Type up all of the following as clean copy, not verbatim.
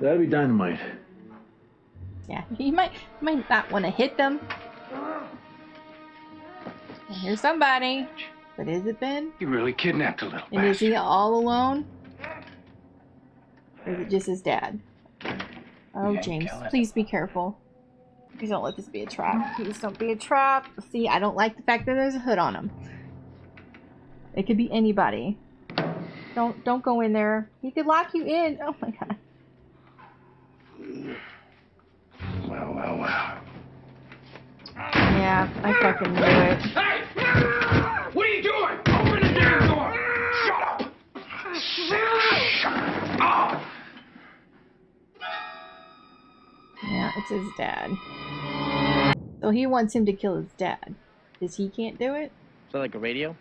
That'd be dynamite. Yeah, he might not want to hit them. And here's somebody. But is it Ben? You really kidnapped a little And is he all alone? Or is it just his dad? Oh, James, please be careful. Please don't let this be a trap. Please don't be a trap. See, I don't like the fact that there's a hood on him. It could be anybody. Don't go in there. He could lock you in. Oh my god. Well. Yeah, I fucking knew it. Hey! What are you doing? Open the damn door! Shut up! Shut up! Yeah, it's his dad. So he wants him to kill his dad. Because he can't do it? Is that like a radio?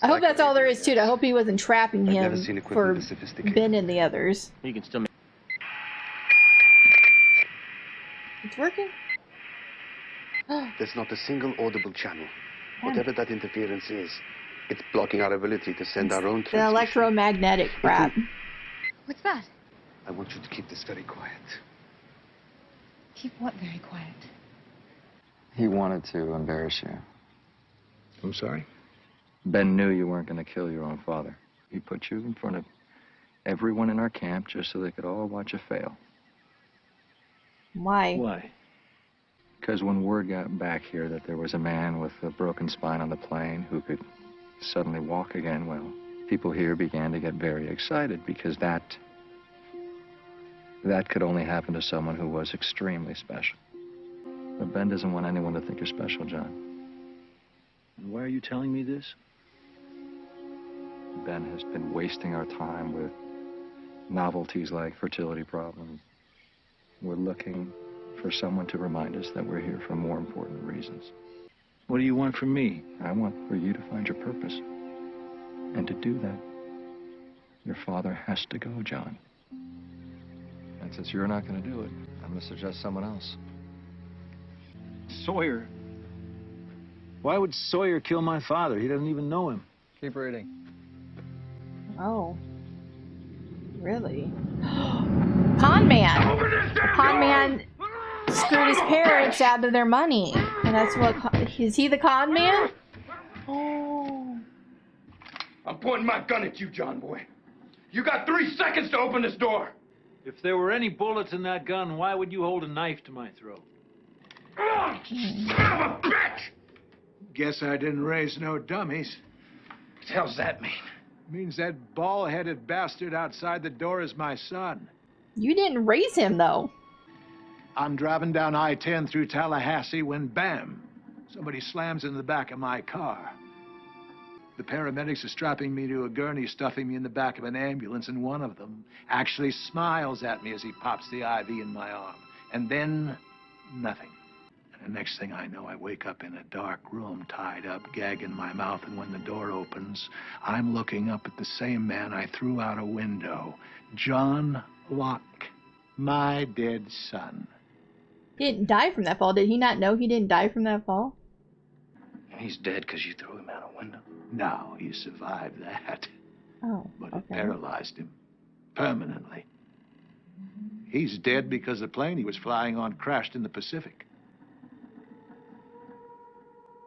I hope that's all there is to it. I hope he wasn't trapping him for Ben and the others. You can still make... It's working? There's not a single audible channel. Whatever that interference is, it's blocking our ability to send our own The transmission. electromagnetic crap. What's that? I want you to keep this very quiet. Keep what very quiet? He wanted to embarrass you. I'm sorry? Ben knew you weren't going to kill your own father. He put you in front of everyone in our camp just so they could all watch you fail. Why? Why? Because when word got back here that there was a man with a broken spine on the plane who could suddenly walk again, well, people here began to get very excited because that could only happen to someone who was extremely special. But Ben doesn't want anyone to think you're special, John. And why are you telling me this? Ben has been wasting our time with novelties like fertility problems. We're looking for someone to remind us that we're here for more important reasons. What do you want from me? I want for you to find your purpose. And to do that, your father has to go, John. And since you're not going to do it, I'm going to suggest someone else. Sawyer? Why would Sawyer kill my father? He doesn't even know him. Keep reading. Oh. Really? Con man! The con man screwed his parents out of their money. And that's what... Is he the con man? Oh. I'm pointing my gun at you, John boy. You got 3 seconds to open this door. If there were any bullets in that gun, why would you hold a knife to my throat? Oh, son of a bitch! Guess I didn't raise no dummies. What the hell's that mean? Means that bald-headed bastard outside the door is my son. You didn't raise him, though. I'm driving down I-10 through Tallahassee when, bam, somebody slams into the back of my car. The paramedics are strapping me to a gurney, stuffing me in the back of an ambulance, and one of them actually smiles at me as he pops the IV in my arm. And then, nothing. And the next thing I know, I wake up in a dark room, tied up, gag in my mouth, and when the door opens, I'm looking up at the same man I threw out a window, John Locke, my dead son. He didn't die from that fall. Did he not know he didn't die from that fall? He's dead because you threw him out a window. No, he survived that. Oh, But okay. it paralyzed him permanently. He's dead because the plane he was flying on crashed in the Pacific.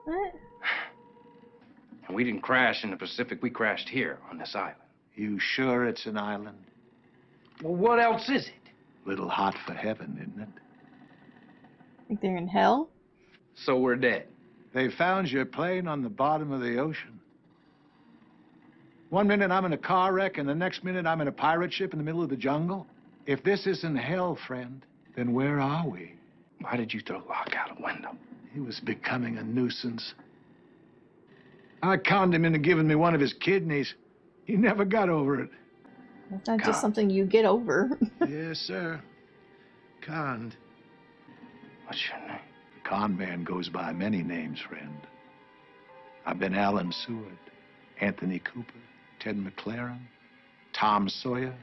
What? And we didn't crash in the Pacific. We crashed here on this island. You sure it's an island? Well, what else is it? Little hot for heaven, isn't it? Think they're in hell? So we're dead. They found your plane on the bottom of the ocean. One minute I'm in a car wreck, and the next minute I'm in a pirate ship in the middle of the jungle. If this isn't hell, friend, then where are we? Why did you throw Locke out a window? He was becoming a nuisance. I conned him into giving me one of his kidneys. He never got over it. That's not just something you get over. Yes, sir. Conned. What's your name? The con man goes by many names, friend. I've been Alan Seward, Anthony Cooper, Ted McLaren, Tom Sawyer,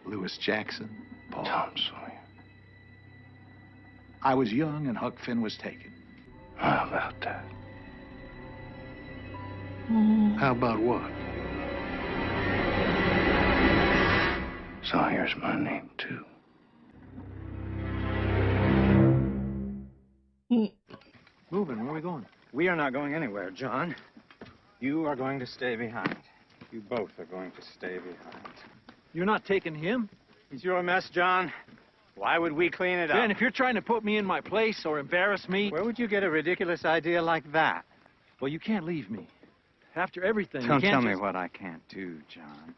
Lewis Jackson, Paul. Tom Sawyer. I was young and Huck Finn was taken. How about that? How about what? So here's my name, too. moving. Where are we going? We are not going anywhere, John. You are going to stay behind. You both are going to stay behind. You're not taking him? It's your mess, John. Why would we clean it up? Ben, if you're trying to put me in my place or embarrass me... Where would you get a ridiculous idea like that? Well, you can't leave me. After everything, Don't you can't tell me just... what I can't do, John.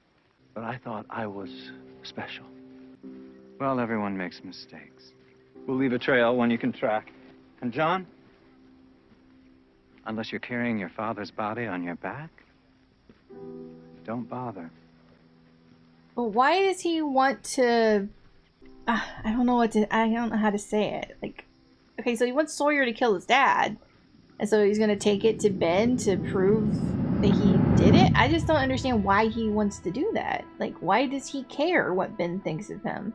But I thought I was special. Well, everyone makes mistakes. We'll leave a trail, one you can track. And John, unless you're carrying your father's body on your back, don't bother. But why does he want to... I don't know how to say it. Like, okay, so he wants Sawyer to kill his dad. And so he's gonna take it to Ben to prove that he did it? I just don't understand why he wants to do that. Like, why does he care what Ben thinks of him?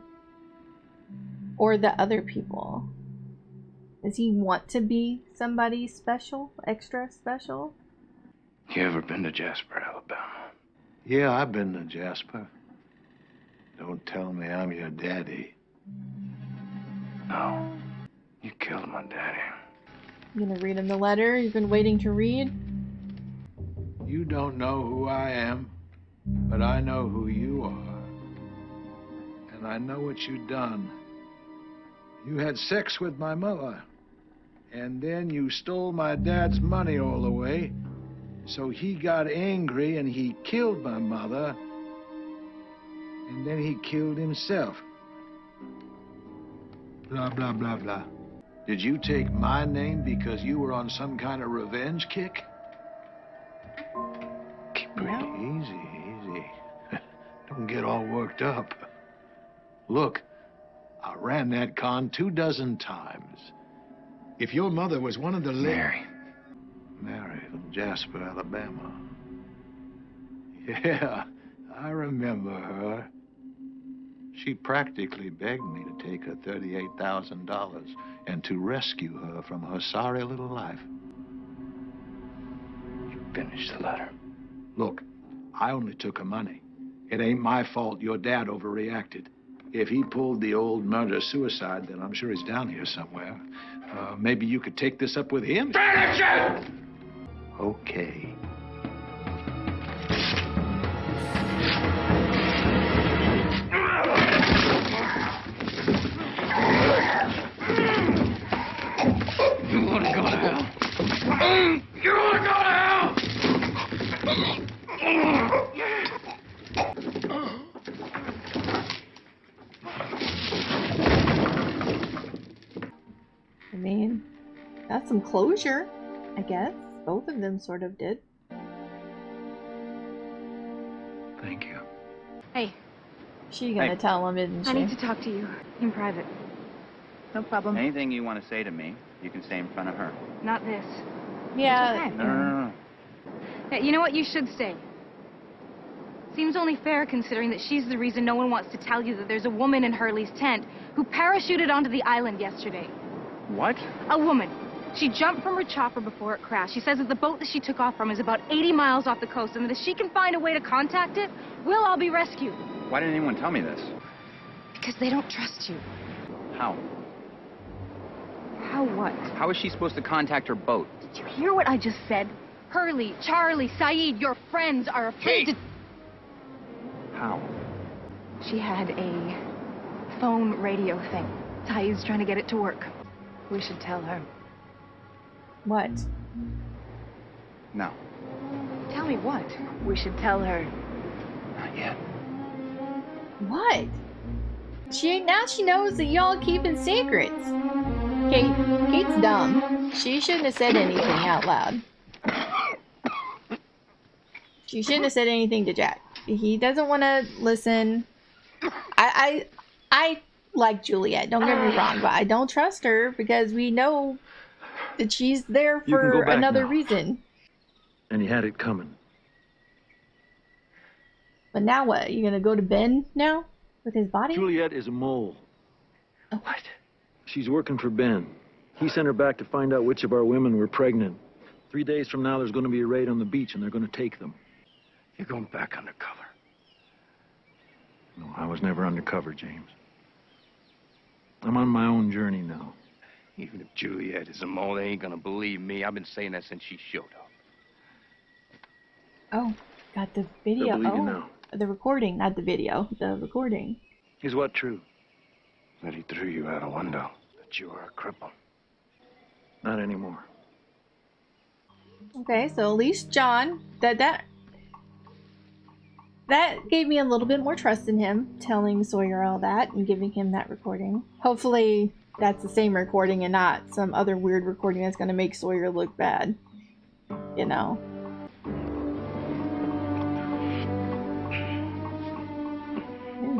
Or the other people? Does he want to be somebody special? Extra special? You ever been to Jasper, Alabama? Yeah, I've been to Jasper. Don't tell me I'm your daddy. No. You killed my daddy. You gonna read him the letter you've been waiting to read? You don't know who I am, but I know who you are. And I know what you've done. You had sex with my mother. And then you stole my dad's money all the way. So he got angry and he killed my mother. And then he killed himself. Blah, blah, blah, blah. Did you take my name because you were on some kind of revenge kick? Keep breathing. Easy, easy. Don't get all worked up. Look, I ran that con 24 times. If your mother was one of the... Mary. Mary from Jasper, Alabama. Yeah, I remember her. She practically begged me to take her $38,000 and to rescue her from her sorry little life. You finished the letter. Look, I only took her money. It ain't my fault your dad overreacted. If he pulled the old murder-suicide, then I'm sure he's down here somewhere. Maybe you could take this up with him? Finish it! Okay. You want to go to hell? You want to go to hell? I mean, that's some closure, I guess. Both of them sort of did. Thank you. Hey, She gonna tell him, isn't she? I need to talk to you in private. No problem. Anything you want to say to me, you can say in front of her. Not this. Yeah. It's okay. No. Yeah, you know what? You should stay. Seems only fair considering that she's the reason no one wants to tell you that there's a woman in Hurley's tent who parachuted onto the island yesterday. What? A woman. She jumped from her chopper before it crashed. She says that the boat that she took off from is about 80 miles off the coast, and that if she can find a way to contact it, we'll all be rescued. Why didn't anyone tell me this? Because they don't trust you. How? How what? How is she supposed to contact her boat? Did you hear what I just said? Hurley, Charlie, Saeed, your friends are afraid to... How? She had a phone radio thing. Saeed's trying to get it to work. We should tell her. What? No. Tell me what? We should tell her. Not yet. What? Now she knows that y'all keeping secrets. Kate's dumb. She shouldn't have said anything out loud. She shouldn't have said anything to Jack. He doesn't want to listen. I like Juliet, don't get me wrong, but I don't trust her because we know that she's there You can for go back another now. reason. And he had it coming. But now what? You gonna go to Ben now? With his body? Juliet is a mole. What? She's working for Ben. He sent her back to find out which of our women were pregnant. 3 days from now, there's going to be a raid on the beach, and they're going to take them. You're going back undercover. No, I was never undercover, James. I'm on my own journey now. Even if Juliet is a mole, they ain't gonna believe me. I've been saying that since she showed up. Oh, got the video. believe you Oh, now. the recording, not the video. The recording. Is what true? That he threw you out a window. That you were a cripple. Not anymore. Okay, so at least John, that gave me a little bit more trust in him, telling Sawyer all that and giving him that recording. Hopefully that's the same recording and not some other weird recording that's going to make Sawyer look bad. You know.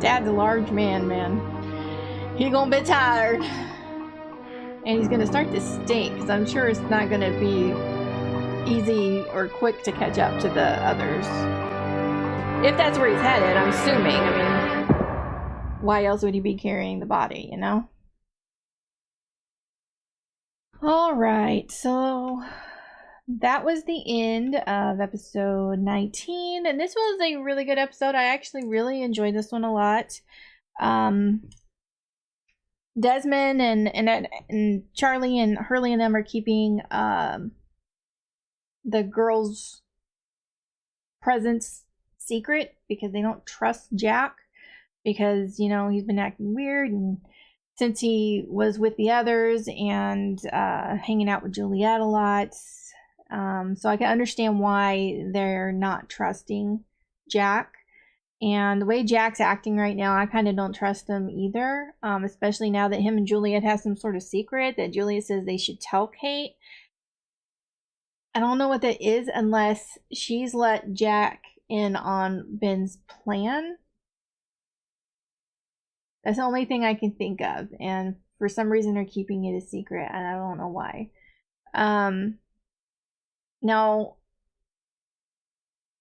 Dad's a large man. He gonna be tired. And he's gonna start to stink, because I'm sure it's not gonna be easy or quick to catch up to the others. If that's where he's headed, I'm assuming. I mean, why else would he be carrying the body, you know? Alright, so that was the end of episode 19, and this was a really good episode. I actually really enjoyed this one a lot. Desmond and Charlie and Hurley and them are keeping the girls' presence secret because they don't trust Jack, because, you know, he's been acting weird, and since he was with the others and hanging out with Juliet a lot. So I can understand why they're not trusting Jack. And the way Jack's acting right now, I kind of don't trust him either. Especially now that him and Juliet have some sort of secret that Juliet says they should tell Kate. I don't know what that is unless she's let Jack in on Ben's plan. That's the only thing I can think of. And for some reason they're keeping it a secret, and I don't know why. Now,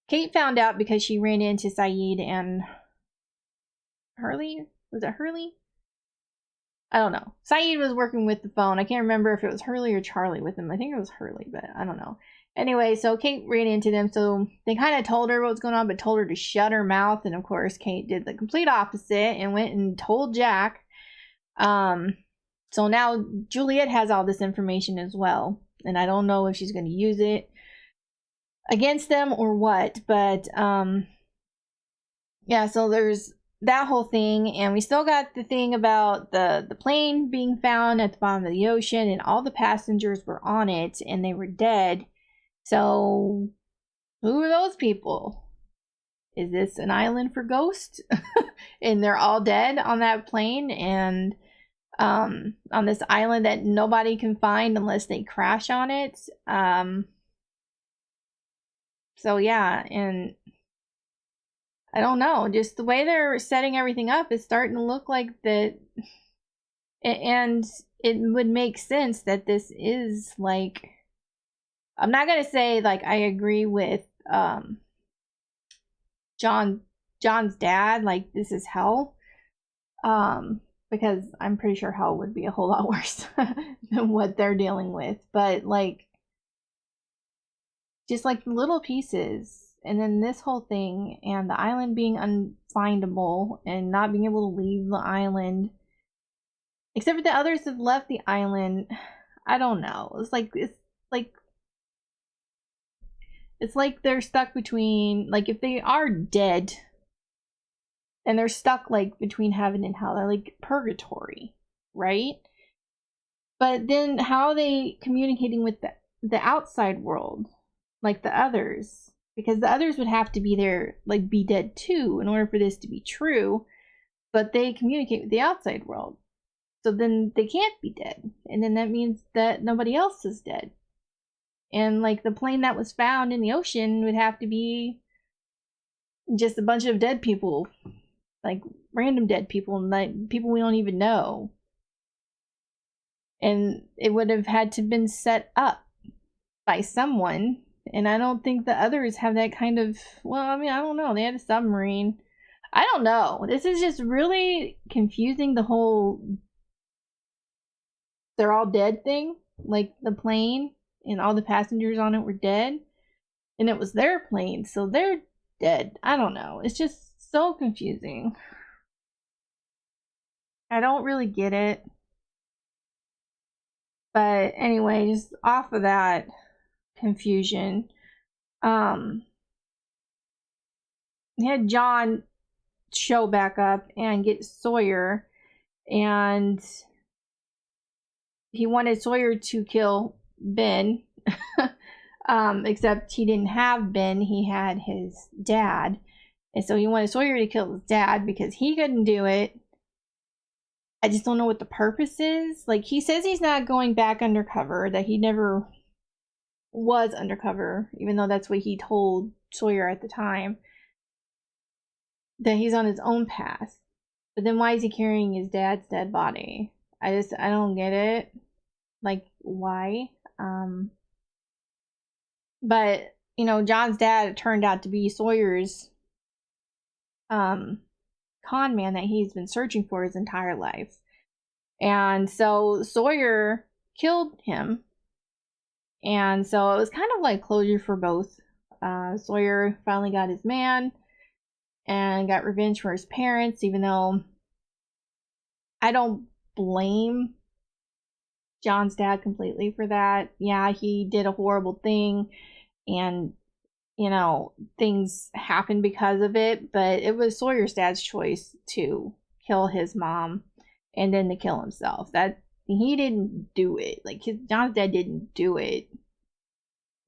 Kate found out because she ran into Saeed and Hurley? Was it Hurley? I don't know. Saeed was working with the phone. I can't remember if it was Hurley or Charlie with him. I think it was Hurley, but I don't know. Anyway, so Kate ran into them. So they kind of told her what was going on, but told her to shut her mouth. And of course, Kate did the complete opposite and went and told Jack. So now Juliet has all this information as well. And I don't know if she's going to use it against them or what, but yeah, so there's that whole thing, and we still got the thing about the plane being found at the bottom of the ocean, and all the passengers were on it and they were dead. So who are those people? Is this an island for ghosts? And they're all dead on that plane, and on this island that nobody can find unless they crash on it. So yeah, and I don't know, just the way they're setting everything up is starting to look like that, and it would make sense that this is like, I'm not gonna say like I agree with John's dad, like this is hell, because I'm pretty sure hell would be a whole lot worse than what they're dealing with, but like, just like little pieces, and then this whole thing, and the island being unfindable and not being able to leave the island, except for the others have left the island. I don't know. It's like they're stuck between, like, if they are dead, and they're stuck like between heaven and hell, they're like purgatory, right? But then how are they communicating with the outside world? Like the others, because the others would have to be there, like be dead too, in order for this to be true, but they communicate with the outside world, so then they can't be dead, and then that means that nobody else is dead, and like the plane that was found in the ocean would have to be just a bunch of dead people, like random dead people, like people we don't even know, and it would have had to been set up by someone. And I don't think the others have that kind of, well, I mean, I don't know. They had a submarine. I don't know. This is just really confusing, the whole they're all dead thing. Like the plane and all the passengers on it were dead. And it was their plane, so they're dead. I don't know. It's just so confusing. I don't really get it. But anyway, just off of that confusion, he had John show back up and get Sawyer, and he wanted Sawyer to kill Ben, except he didn't have Ben, he had his dad. And so he wanted Sawyer to kill his dad because he couldn't do it. I just don't know what the purpose is. Like, he says he's not going back undercover, that he never was undercover, even though that's what he told Sawyer at the time, that he's on his own path. But then why is he carrying his dad's dead body? I don't get it. Like, why? But, you know, John's dad turned out to be Sawyer's con man that he's been searching for his entire life. And so Sawyer killed him. And so it was kind of like closure for both. Sawyer finally got his man and got revenge for his parents, even though I don't blame John's dad completely for that. Yeah, he did a horrible thing, and you know, things happened because of it, but it was Sawyer's dad's choice to kill his mom and then to kill himself. That he didn't do it. Like, John's dad didn't do it,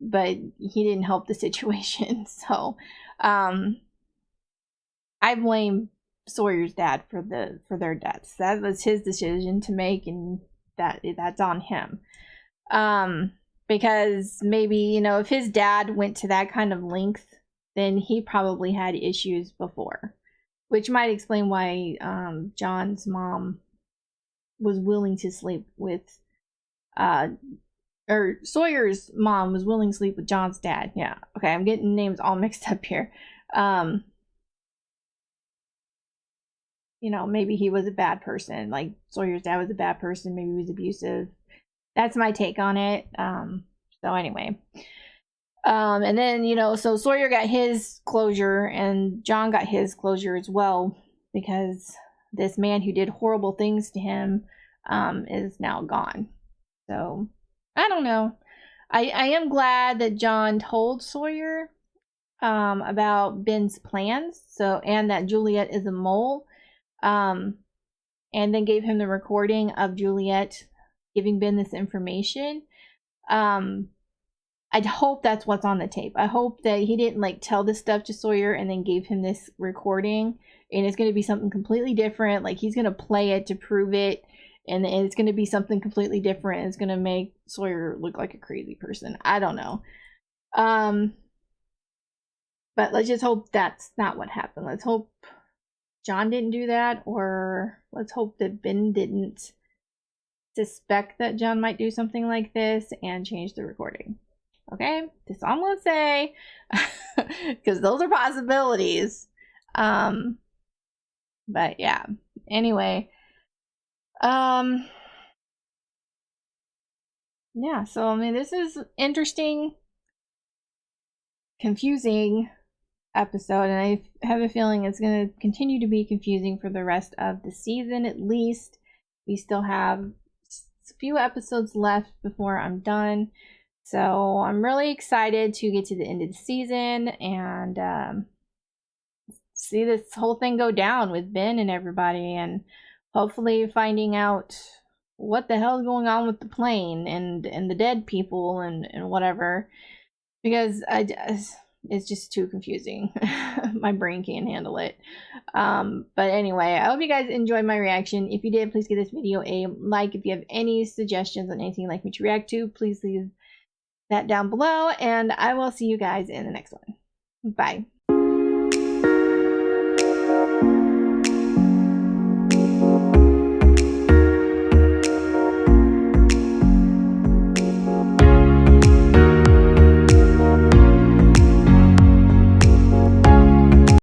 but he didn't help the situation. So I blame Sawyer's dad for their deaths. That was his decision to make, and that's on him. Because maybe, you know, if his dad went to that kind of length, then he probably had issues before, which might explain why John's mom was willing to sleep with or Sawyer's mom was willing to sleep with John's dad. Yeah, okay, I'm getting names all mixed up here. You know, maybe he was a bad person. Like, Sawyer's dad was a bad person. Maybe he was abusive. That's my take on it. So anyway. And then, you know, so Sawyer got his closure and John got his closure as well, because this man who did horrible things to him is now gone. So, I don't know. I am glad that John told Sawyer about Ben's plans, and that Juliet is a mole. And then gave him the recording of Juliet giving Ben this information. I'd hope that's what's on the tape. I hope that he didn't like tell this stuff to Sawyer and then gave him this recording, and it's going to be something completely different. Like, he's going to play it to prove it, and it's going to be something completely different. It's going to make Sawyer look like a crazy person. I don't know. But let's just hope that's not what happened. Let's hope John didn't do that, or let's hope that Ben didn't suspect that John might do something like this and change the recording. Okay, that's all I'm gonna say, because those are possibilities. But yeah. Anyway, yeah. So I mean, this is interesting, confusing episode, and I have a feeling it's going to continue to be confusing for the rest of the season. At least we still have a few episodes left before I'm done, so I'm really excited to get to the end of the season and see this whole thing go down with Ben and everybody, and hopefully finding out what the hell is going on with the plane and the dead people and whatever, because it's just too confusing. My brain can't handle it. But anyway, I hope you guys enjoyed my reaction. If you did, please give this video a like. If you have any suggestions on anything you'd like me to react to, please leave that down below, and I will see you guys in the next one. Bye.